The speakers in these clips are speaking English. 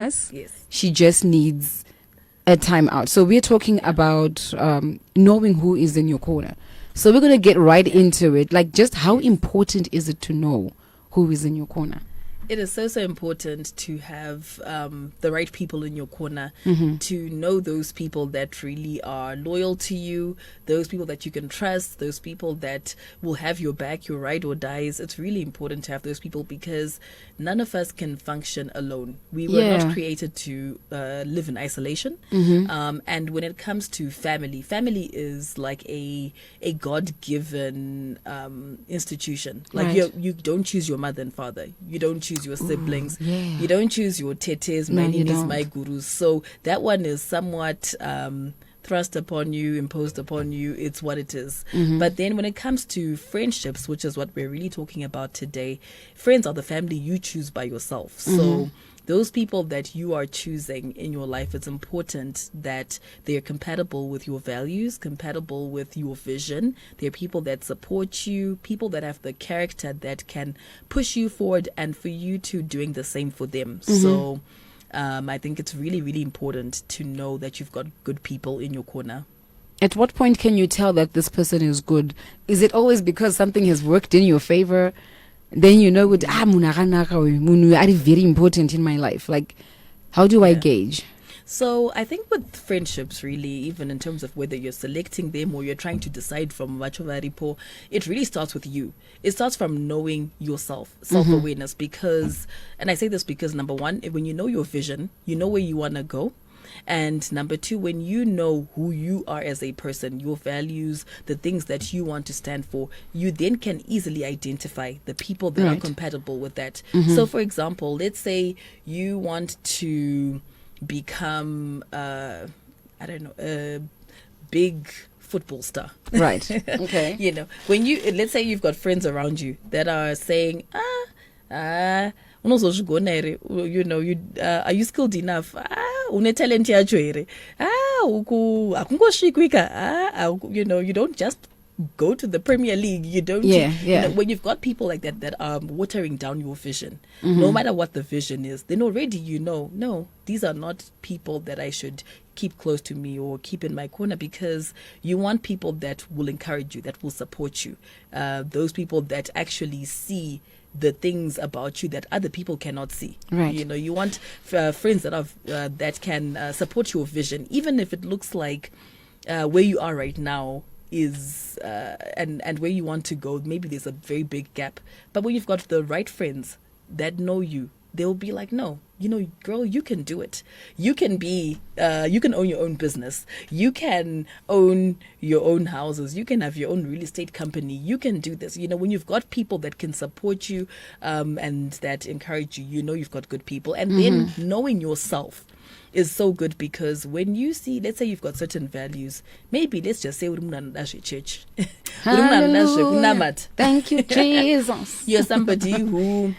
Yes. Yes. She just needs a timeout. So we're talking about knowing who is in your corner. So we're going to get right into it. Like, just how important is it to know who is in your corner? It is so important to have the right people in your corner, to know those people that really are loyal to you, those people that you can trust, those people that will have your back, your ride or dies. It's really important to have those people because none of us can function alone. We were not created to live in isolation. And when it comes to family, family is like a God-given institution. Like you don't choose your mother and father. You don't choose your siblings. You don't choose your tetes, my ninis, my gurus. So that one is somewhat thrust upon you, imposed upon you. It's what it is. But then when it comes to friendships, which is what we're really talking about today, friends are the family you choose by yourself. So those people that you are choosing in your life, it's important that they're compatible with your values, compatible with your vision. They're people that support you, people that have the character that can push you forward and for you to doing the same for them. So I think it's really, really important to know that you've got good people in your corner. At what point can you tell that this person is good? Is it always because something has worked in your favor? Then you know, munu are very important in my life. Like, how do I gauge? So I think with friendships, really, even in terms of whether you're selecting them or you're trying to decide from Vachovaripo, it really starts with you. It starts from knowing yourself, self-awareness, because, and I say this because number one, when you know your vision, you know where you want to go. And number two, when you know who you are as a person, your values, the things that you want to stand for, you then can easily identify the people that are compatible with that. So, for example, let's say you want to become, I don't know, a big football star. Right. Okay. You know, when let's say you've got friends around you that are saying, you know, are you skilled enough? Une talent yacho ere. You know, you don't just go to the Premier League. You don't. You know, when you've got people like that are watering down your vision, no matter what the vision is, then already you know, no, these are not people that I should keep close to me or keep in my corner, because you want people that will encourage you, that will support you, those people that actually see the things about you that other people cannot see. Right. You know, you want friends that are that can support your vision, even if it looks like where you are right now is and where you want to go, maybe there's a very big gap. But when you've got the right friends that know you, they'll be like, no, you know, girl, you can do it. You can be, you can own your own business. You can own your own houses. You can have your own real estate company. You can do this. You know, when you've got people that can support you and that encourage you, you know you've got good people. And then knowing yourself is so good, because when you see, let's say you've got certain values, maybe let's just say church. Hallelujah. Thank you, Jesus. You're somebody who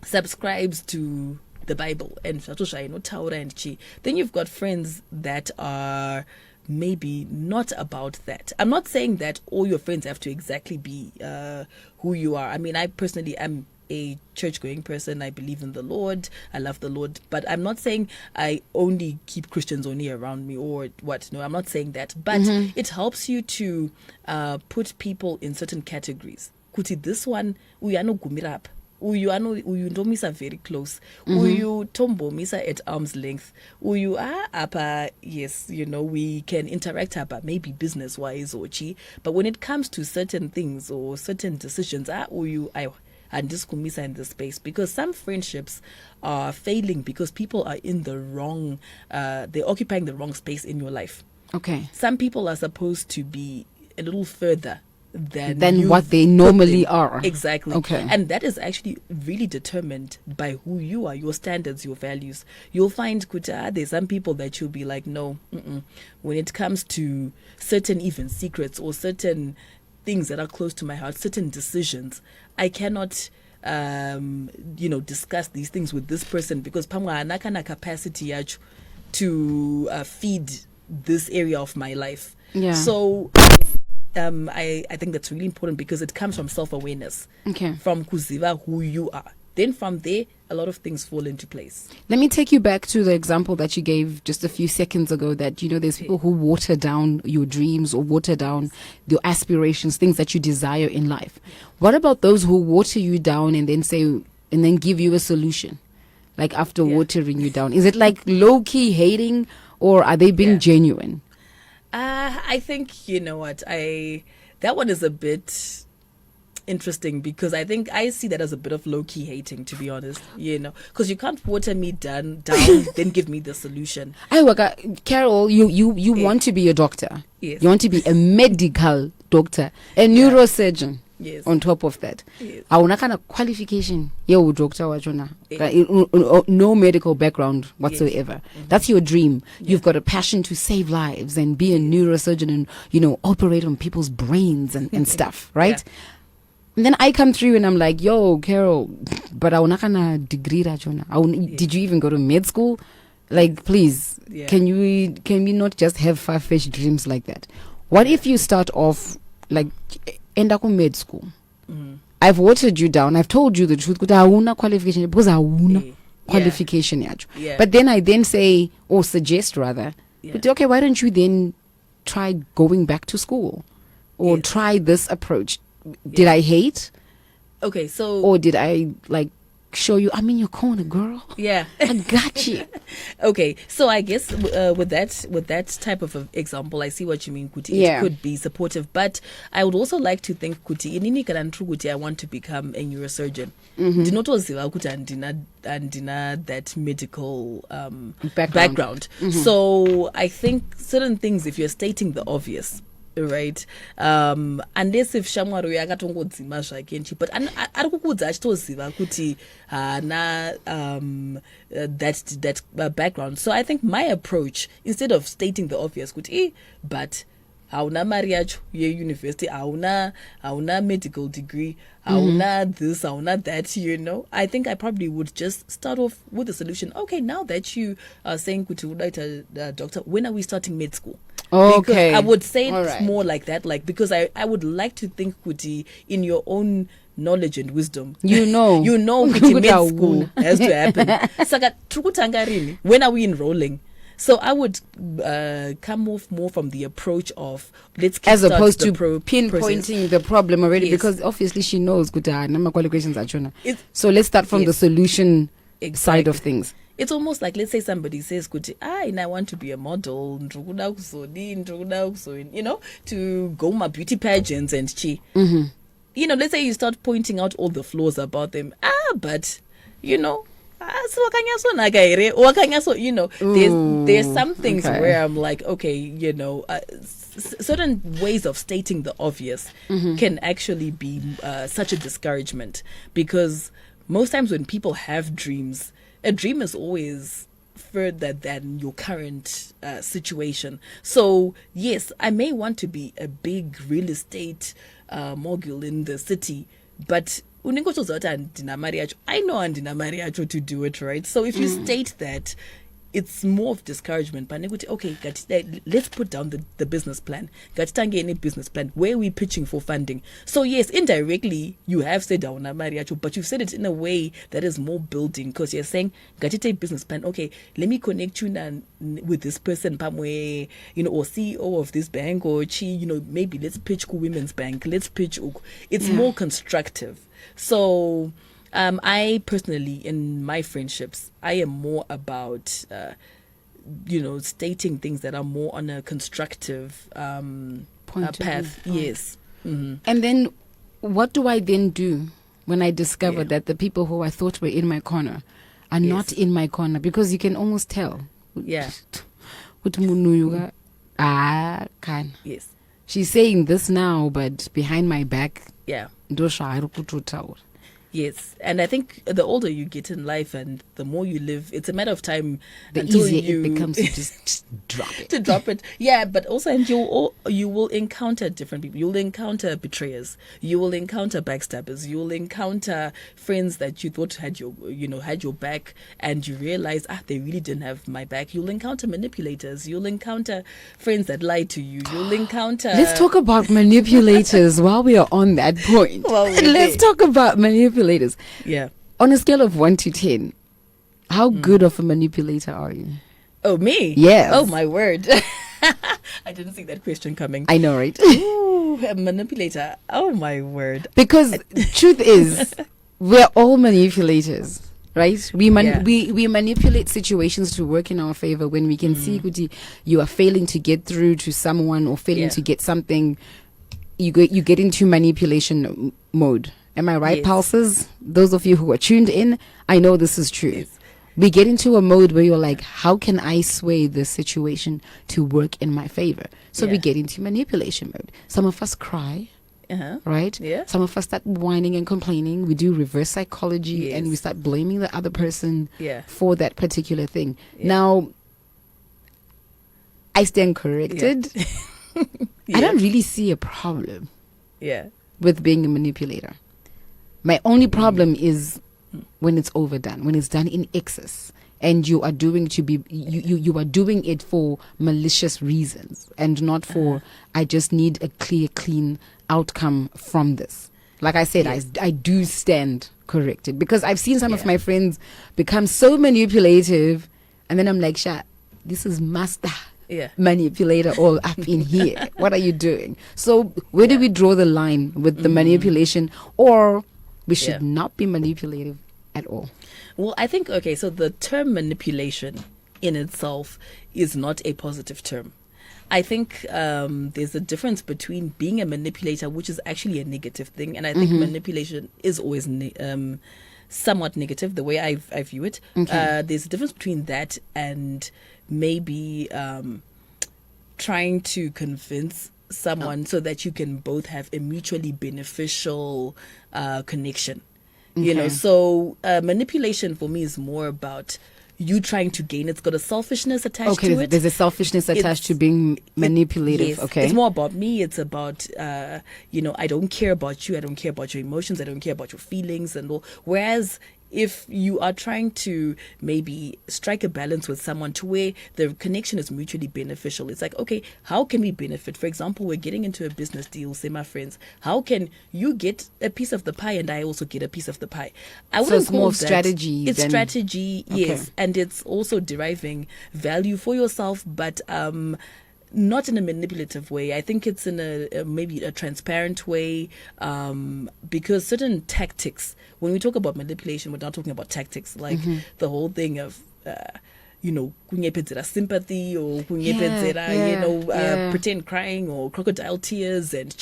subscribes to the Bible and then you've got friends that are maybe not about that. I'm not saying that all your friends have to exactly be who you are. I mean, I personally am a church-going person. I believe in the Lord. I love the Lord. But I'm not saying I only keep Christians only around me or what. No, I'm not saying that. But it helps you to put people in certain categories. Kuti, this one, we are no gumirap. Uyu ndomisa very close. Uyu tombo misa at arm's length. Uyu apa, yes, you know, we can interact apa, maybe business wise or chi. But when it comes to certain things or certain decisions, uyu and just kumisa in the space, because some friendships are failing because people are in the wrong, they're occupying the wrong space in your life. Okay. Some people are supposed to be a little further than what they normally are. Exactly. Okay. And that is actually really determined by who you are, your standards, your values. You'll find, Kuta, there's some people that you'll be like, no, when it comes to certain even secrets or certain things that are close to my heart, certain decisions, I cannot discuss these things with this person, because pamwa anakana capacity to feed this area of my life. Yeah. So I think that's really important, because it comes from self-awareness. Okay. From kuziva who you are. then from there, a lot of things fall into place. Let me take you back to the example that you gave just a few seconds ago that, you know, there's people who water down your dreams or water down your aspirations, things that you desire in life. What about those who water you down and then say, and then give you a solution? Like after watering you down. Is it like low-key hating or are they being genuine? I think, you know what, that one is a bit interesting because I think I see that as a bit of low-key hating, to be honest, you know, because you can't water me down then give me the solution. Carol, you want to be a doctor. Yes. You want to be a medical doctor, a neurosurgeon. Yes. On top of that, Yes. Auna kind of qualification, doctor wachona, no medical background whatsoever. That's your dream. You've got a passion to save lives and be a neurosurgeon and, you know, operate on people's brains and stuff, right? Yeah. And then I come through and I'm like, yo, Carol, but auna kana degree rachona. Did you even go to med school? Like, please, can we not just have far-fetched dreams like that? What if you start off like end up in med school? I've watered you down. I've told you the truth. Hauna qualification because hauna qualification yacho. Yeah. But then I then say, or suggest rather, but okay, why don't you then try going back to school or try this approach? Did I hate? Okay, so or did I like show you I'm in your corner, girl? Yeah. I got you. Okay, so I guess with that type of example, I see what you mean, Kuti. It could be supportive, but I would also like to think, Kuti, inini kanantru Kuti, I want to become a neurosurgeon. Ndinotoziva kuti andina that medical background. So I think certain things, if you're stating the obvious, right, unless if shamwaro yakatongodzima zvake but ari kukudza achitoziva kuti that background. So I think my approach, instead of stating the obvious kuti but hauna mari yacho yeuniversity, hauna medical degree, hauna this, hauna that, you know, I think I probably would just start off with the solution. Okay, now that you are saying kuti udaita doctor, when are we starting med school? Okay. Because I would say it more like that, like, because I would like to think, Kuti, in your own knowledge and wisdom. You know Kuti med school has to happen. Saka trukutangarini, when are we enrolling? So I would come off more from the approach of let's as opposed to pinpointing process. the problem already, because obviously she knows good qualifications are. So let's start from the solution side of things. It's almost like, let's say somebody says, I want to be a model, you know, to go my beauty pageants and you know, let's say you start pointing out all the flaws about them. But, you know, you know, there's some things where I'm like, okay, you know, certain ways of stating the obvious can actually be such a discouragement, because most times when people have dreams, a dream is always further than your current situation. So yes, I may want to be a big real estate mogul in the city, but I know andina mari yacho to do it, right? So if you state that, it's more of discouragement. But okay, let's put down the business plan. Any business plan. Where are we pitching for funding? So yes, indirectly you have said mariacho, but you've said it in a way that is more building, because you're saying business plan. Okay, let me connect you with this person, you know, or CEO of this bank, or you know, maybe let's pitch Women's Bank. Let's pitch. It's more constructive. So. I personally, in my friendships, I am more about, you know, stating things that are more on a constructive path. Yes. Mm-hmm. And then what do I then do when I discover that the people who I thought were in my corner are not in my corner? Because you can almost tell. Yeah. Yes. She's saying this now, but behind my back. Yeah. Yes, and I think the older you get in life and the more you live, it's a matter of time the until easier it becomes to just drop it. To drop it, yeah. But also, and you will encounter different people. You'll encounter betrayers. You will encounter backstabbers. You will encounter friends that you thought had your back, and you realize they really didn't have my back. You'll encounter manipulators. You'll encounter friends that lie to you. You'll encounter. Let's talk about manipulators while we are on that point. Let's talk about manipulators. Yeah. On a scale of 1 to 10, how good of a manipulator are you? Oh, me? Yes. Oh, my word. I didn't see that question coming. I know, right? Ooh, a manipulator. Oh, my word. Because truth is, we're all manipulators, right? We manipulate situations to work in our favor when we can see kuti, you are failing to get through to someone or failing to get something. You get into manipulation mode. Am I right, Yes. pulses? Those of you who are tuned in, I know this is true. Yes. We get into a mode where you're like, how can I sway this situation to work in my favor? So we Yeah. get into manipulation mode. Some of us cry, Uh-huh. right? Yeah. Some of us start whining and complaining. We do reverse psychology and we Yes. start blaming the other person Yeah. for that particular thing. Yeah. Now, I stand corrected. I don't really see a problem Yeah. with being a manipulator. My only problem is when it's overdone, when it's done in excess, and you are doing you are doing it for malicious reasons and not for I just need a clear, clean outcome from this. Like I said, Yes. I do stand corrected because I've seen some of Yeah. my friends become so manipulative, and then I'm like, Sha, this is master Yeah. manipulator all up in here. What are you doing? So where do Yeah. we draw the line with the manipulation, or we should Yeah. not be manipulative at all? Well, I think, okay, so the term manipulation in itself is not a positive term. I think there's a difference between being a manipulator, which is actually a negative thing, and I think manipulation is always somewhat negative, the way I view it. Okay. There's a difference between that and maybe trying to convince someone so that you can both have a mutually beneficial connection. You know, Okay. so manipulation for me is more about you trying to gain. It's got a selfishness attached Okay, to it. there's a selfishness attached to being manipulative. Yes, Okay. it's more about me. It's about I don't care about you. I don't care about your emotions. I don't care about your feelings and all. Whereas if you are trying to maybe strike a balance with someone to where the connection is mutually beneficial, it's like, okay, how can we benefit? For example, we're getting into a business deal, say my friends, how can you get a piece of the pie and I also get a piece of the pie? I So wouldn't it's call more of that- strategy It's than- strategy, yes, Okay. and it's also deriving value for yourself, but not in a manipulative way. I think it's in a maybe a transparent way, because certain tactics, when we talk about manipulation, we're not talking about tactics like the whole thing of kunyepedzera sympathy or kunyepedzera, yeah. pretend crying or crocodile tears and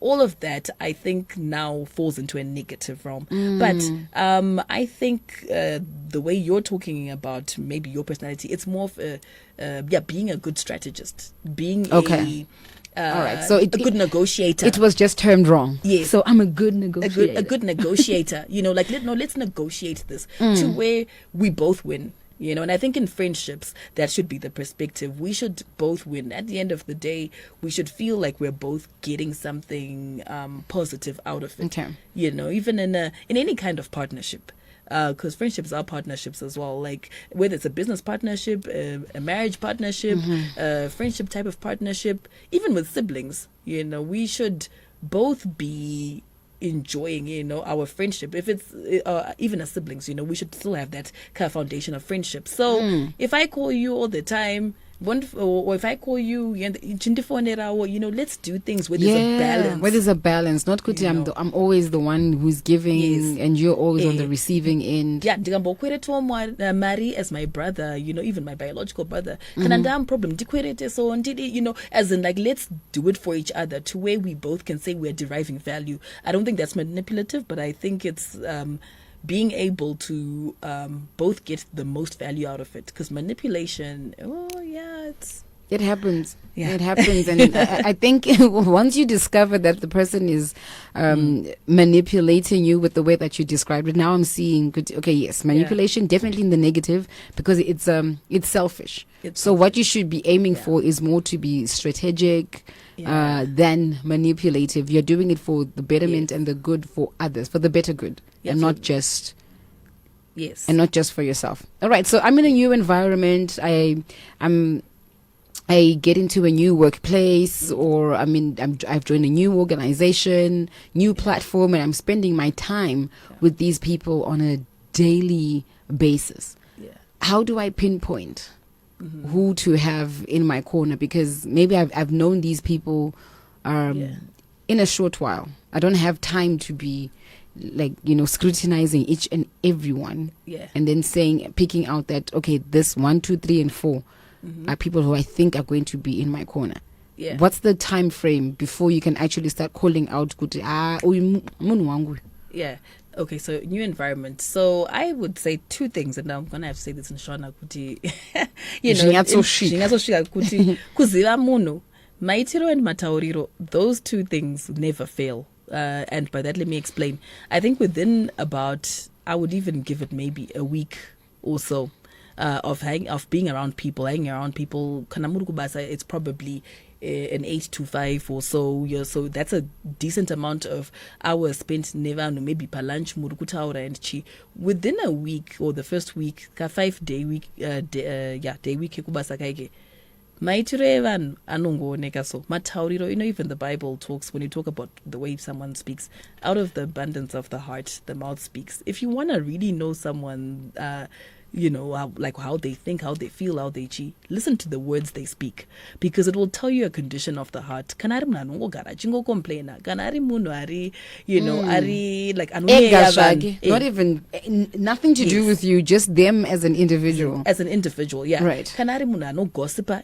all of that I think now falls into a negative realm. But I think the way you're talking about maybe your personality, it's more of being a good strategist, being Okay. All right. So a good negotiator. It was just termed wrong. Yes. So I'm a good negotiator. a good negotiator. Let's negotiate this to where we both win. And I think in friendships that should be the perspective. We should both win. At the end of the day, we should feel like we're both getting something positive out of it. Okay. Even in any kind of partnership. Because friendships are partnerships as well, like whether it's a business partnership, a marriage partnership, a friendship type of partnership, even with siblings, we should both be enjoying our friendship. If it's even as siblings, we should still have that kind of foundation of friendship. So if I call you all the time, or if I call you, let's do things where there's a balance. Where there's a balance. Not kuti I'm always the one who's giving, Yes. and you're always on the Eh. receiving end. Yeah, ndikambokwereta Mari as my brother, even my biological brother. Kana ndam problem ndikwerete so ndidi, as in like let's do it for each other to where we both can say we're deriving value. I don't think that's manipulative, but I think it's being able to both get the most value out of it. Because manipulation, It happens. Yeah. It happens. And I think once you discover that the person is manipulating you with the way that you described it, now I'm seeing, okay, yes, manipulation, definitely in the negative, because it's selfish. So what you should be aiming for is more to be strategic than manipulative. You're doing it for the betterment and the good for others, for the better good, and not just... Yes. And not just for yourself. All right. So I'm in a new environment. I'm I get into a new workplace, or I've joined a new organization, new platform, and I'm spending my time with these people on a daily basis. Yeah. How do I pinpoint who to have in my corner? Because maybe I've known these people in a short while. I don't have time to be scrutinizing each and every one, and then picking out that, okay, this 1, 2, 3, and 4 are people who I think are going to be in my corner. Yeah. What's the time frame before you can actually start calling out? Yeah. Okay, so new environment. So I would say 2 things, and I'm gonna have to say this in Shona kuti. Kuziva munhu, maitiro and matauriro, those 2 things never fail. And by that, let me explain. I think within about, I would even give it maybe a week or so of being around people, hanging around people. It's probably an 8 to 5 or so. Yeah, so that's a decent amount of hours spent never maybe per lunch murukutaura and chi. Within a week or the first week, 5-day week, day week kubasa kaige. Maitire anongooneka so matauriro, even the Bible talks, when you talk about the way someone speaks, out of the abundance of the heart the mouth speaks. If you want to really know someone, how they think, how they feel, how they chi, listen to the words they speak, because it will tell you a condition of the heart. Kanari mnanu ogara chingo complainer, kanari munu ari, ari like not even nothing to do with you, just them as an individual. As an individual, yeah. Right. Kanari mnanu gossiper,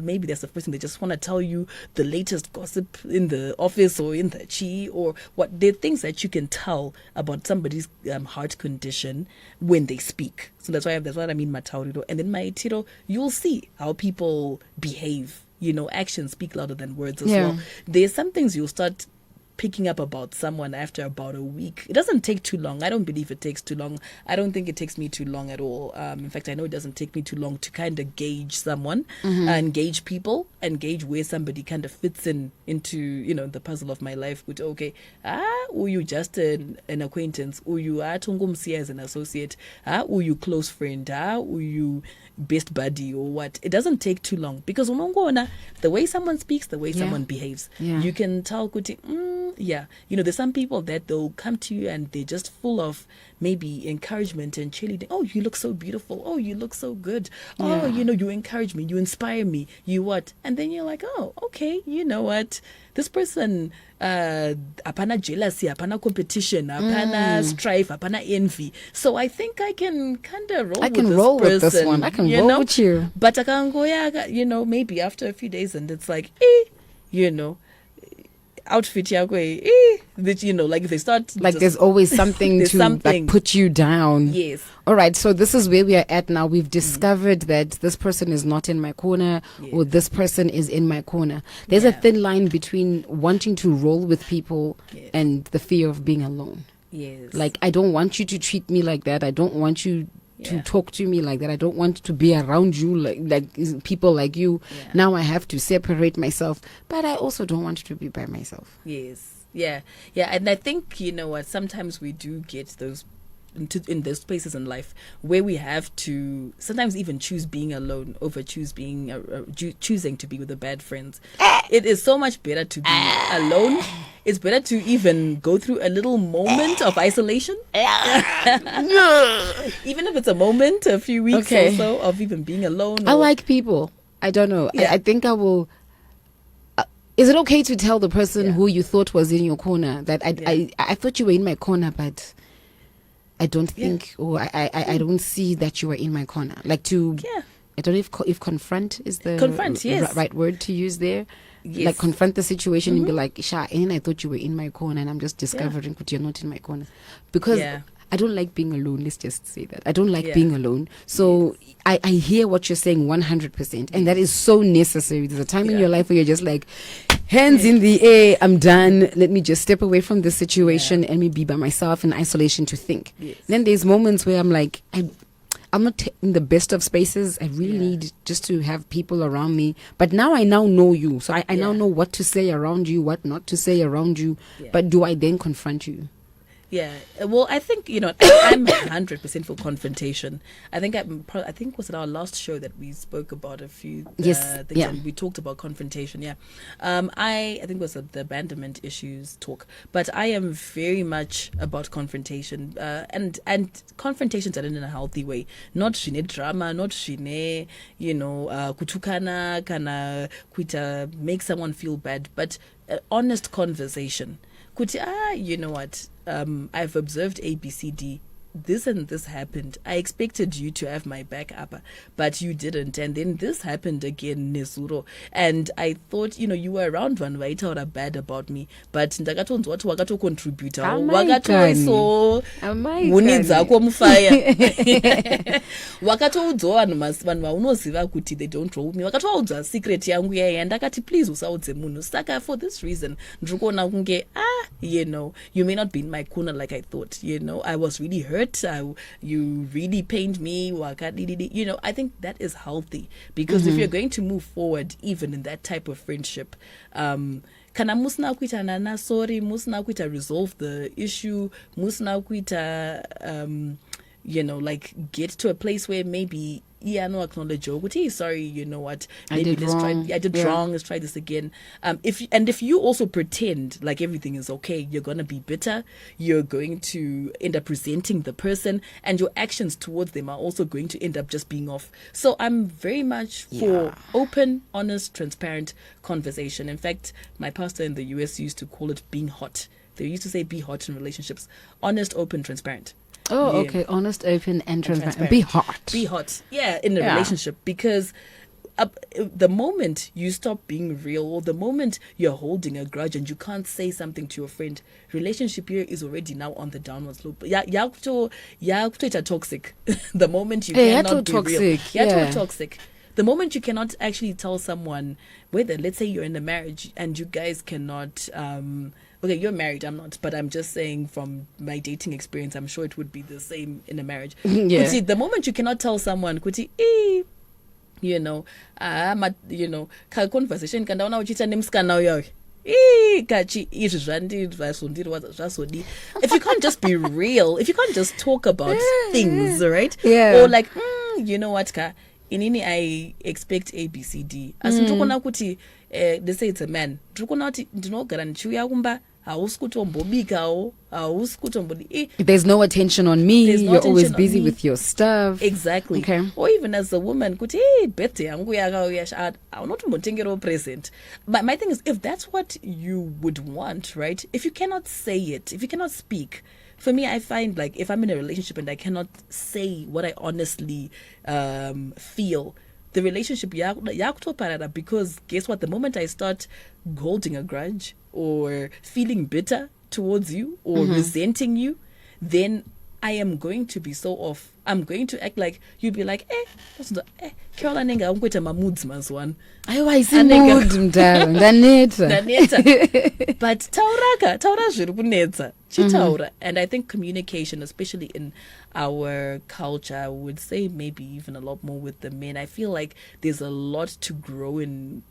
maybe there's a person they just want to tell you the latest gossip in the office or in the chi, or what. There are things that you can tell about somebody's heart condition when they speak. So that's what I mean, matauriro. And then maitiro, you'll see how people behave. Actions speak louder than words as well. There's some things you'll start picking up about someone after about a week. It doesn't take too long. I don't believe it takes too long. I don't think it takes me too long at all. In fact, I know it doesn't take me too long to kind of gauge someone and gauge people and gauge where somebody kind of fits into the puzzle of my life. Which, okay, or you just an acquaintance, or you are tungumsia as an associate, or you close friend, or you best buddy, or what. It doesn't take too long, because the way someone speaks, the way someone behaves, you can tell kuti, there's some people that they'll come to you and they're just full of maybe encouragement and cheerleading. Oh, you look so beautiful. Oh, you look so good. Oh, you encourage me, you inspire me, you what. And then you're like, oh, okay, you know what, this person, apana jealousy, apana competition, apana strife, apana envy. So I think I can kind of roll with this person. With this one. I can roll with you. But I can go, maybe after a few days, and it's like, outfit like if they start like there's always something like put you down. Yes. All right, so this is where we are at now. We've discovered that this person is not in my corner, or this person is in my corner. There's a thin line between wanting to roll with people and the fear of being alone. Yes. Like, I don't want you to treat me like that. I don't want you to talk to me like that. I don't want to be around you like people like you. Now I have to separate myself, but I also don't want to be by myself. Yes. Yeah. And I think sometimes we do get those in those spaces in life where we have to sometimes even choose being alone over choosing to be with the bad friends. It is so much better to be alone. It's better to even go through a little moment of isolation. Even if it's a moment, a few weeks or so of even being alone. I like people. I don't know. I think I will. Is it okay to tell the person who you thought was in your corner that I thought you were in my corner, but I don't think, or I don't see that you were in my corner. Like to, I don't know if confront is the right word to use there. Yes. Like confront the situation and be like, Sha, and I thought you were in my corner, and I'm just discovering that you're not in my corner. Because I don't like being alone. Let's just say that. I don't like being alone. So I hear what you're saying 100%. And that is so necessary. There's a time in your life where you're just like, hands in the air, I'm done. Let me just step away from this situation and me be by myself in isolation to think. Yes. Then there's moments where I'm like, I'm not in the best of spaces. I really need just to have people around me. But now I now know you. So I now know what to say around you, what not to say around you. Yeah. But do I then confront you? Yeah. Well, I think, I'm 100% for confrontation. I think was it our last show that we spoke about a few Yes, things, yeah. and we talked about confrontation. Yeah. I think it was the abandonment issues talk, but I am very much about confrontation, and confrontations are in a healthy way, not shine drama, not shine, kutukana, kana kuita, make someone feel bad, but honest conversation. Kuti, you know what? I've observed ABCD. This and this happened. I expected you to have my back up, but you didn't. And then this happened again, Nesuro. And I thought, you were around one right or bad about me, but ndakatonzwa watu wakato contribute. Wakatoiso muni dzako mufaya. Wakatoudzwa vanhu vaunoziva kuti they don't roll me. Wakatoudzwa secret yangu yaya ndakati please usaudze munhu. Saka for this reason ndikuona kunge you may not be in my corner like I thought. I was really hurt. You really pained me. I think that is healthy, because if you're going to move forward, even in that type of friendship, kana musina kuita nana sorry, musina kuita resolve the issue, musina kuita like get to a place where maybe no acknowledge sorry, you know what, maybe I did wrong. Let's try this again. If you also pretend like everything is okay, you're gonna be bitter, you're going to end up resenting the person, and your actions towards them are also going to end up just being off. So I'm very much for open, honest, transparent conversation. In fact, my pastor in the US used to call it being hot. They used to say be hot in relationships. Honest, open, transparent. Oh, okay. Honest, open, and transparent. Be hot. Be hot. Yeah, in a relationship. Because the moment you stop being real, or the moment you're holding a grudge and you can't say something to your friend, relationship here is already now on the downward slope. It's toxic. The moment you cannot be real. Toxic. The moment you cannot actually tell someone, whether, let's say you're in a marriage and you guys cannot... okay, you're married, I'm not, but I'm just saying from my dating experience, I'm sure it would be the same in a marriage. Yeah. Kuti, the moment you cannot tell someone, kuti, ka conversation kandaona uchita nemskana uyo. If you can't just be real, if you can't just talk about things, right? Yeah. Or like, you know what, ka, inini I expect ABCD. As ndikona kuti, they say it's a man. Ndikona kuti ndinogara ndichiuya kumba. There's no attention on me. You're always busy with your stuff. Exactly. Okay. Or even as a woman, present. But my thing is, if that's what you would want, right? If you cannot say it, if you cannot speak, for me, I find like if I'm in a relationship and I cannot say what I honestly feel, the relationship parada, because guess what? The moment I start holding a grudge or feeling bitter towards you or resenting you, then I am going to be so off. I'm going to act like you'd be like, Caroline nenga unkweta moods mazwan. But taura zviri kunetsa. Chitaura. And I think communication, especially in our culture, I would say maybe even a lot more with the men. I feel like there's a lot to grow in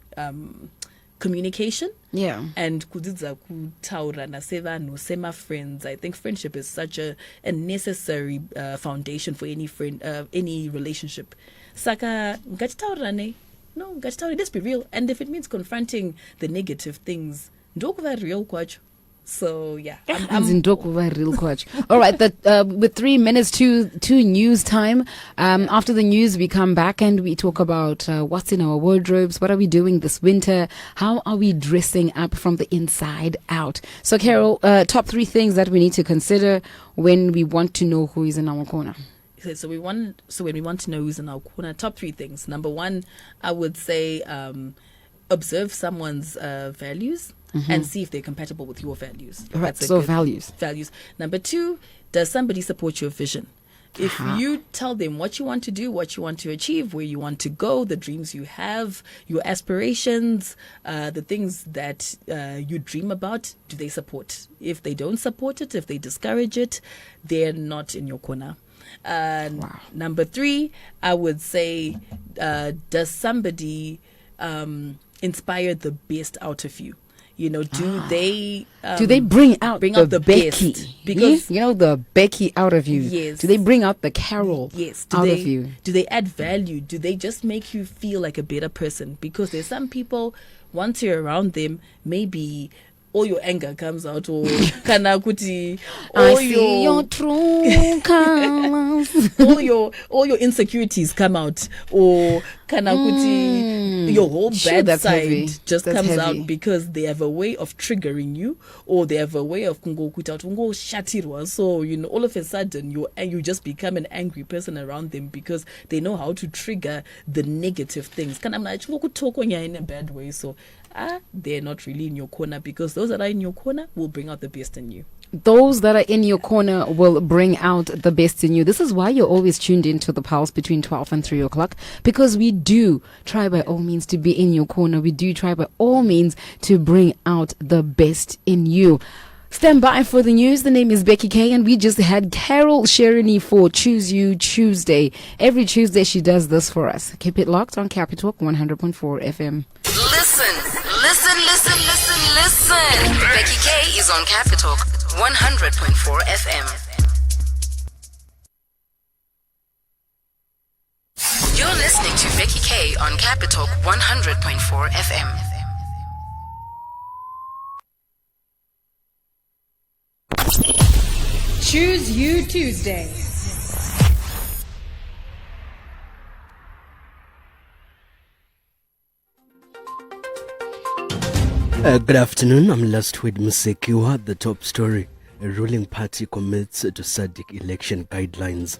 communication. Yeah. And kudzidza kutaura nasevanhu sema friends. I think friendship is such a necessary foundation for any friend, any relationship. Saka ngatitaurane. No, ngatitaurane. Let's be real. And if it means confronting the negative things, ndokuva real kwacho. So yeah, I'm real coach. All right, with 3 minutes to news time. After the news, we come back and we talk about what's in our wardrobes. What are we doing this winter? How are we dressing up from the inside out? So, Carol, top 3 things that we need to consider when we want to know who is in our corner. So when we want to know who's in our corner, top 3 things. Number 1, I would say observe someone's values. And see if they're compatible with your values. All right, so values. Number 2, does somebody support your vision? If you tell them what you want to do, what you want to achieve, where you want to go, the dreams you have, your aspirations, the things that you dream about, do they support? If they don't support it, if they discourage it, they're not in your corner. Number 3, I would say, does somebody inspire the best out of you? You know, do they bring out the Becky? best? Because you know, the Becky out of you. Yes. Do they bring out the Carol out of you? Do they add value? Do they just make you feel like a better person? Because there's some people, once you're around them, maybe all your anger comes out, or kana kuti, I see your true colors. all your insecurities come out, or kana kuti, your whole bad side just comes out, because they have a way of triggering you, or they have a way of shatirwa. So, you know, all of a sudden you just become an angry person around them, because they know how to trigger the negative things. Kana in a bad way. So they're not really in your corner, because those that are in your corner will bring out the best in you. Those that are in your corner will bring out the best in you. This is why you're always tuned into the Pulse between 12 and 3 o'clock, because we do try by all means to be in your corner. We do try by all means to bring out the best in you. Stand by for the news. The name is Becky K, and we just had Carol Shereny for Choose You Tuesday. Every Tuesday she does this for us. Keep it locked on Capitalk 100.4 FM. Listen. Becky K is on Capitalk 100.4 FM. You're listening to Becky K on Capitalk 100.4 FM. Choose You Tuesday. Good afternoon. I'm Lastwood Musekiwa. The top story: a ruling party commits to SADC election guidelines.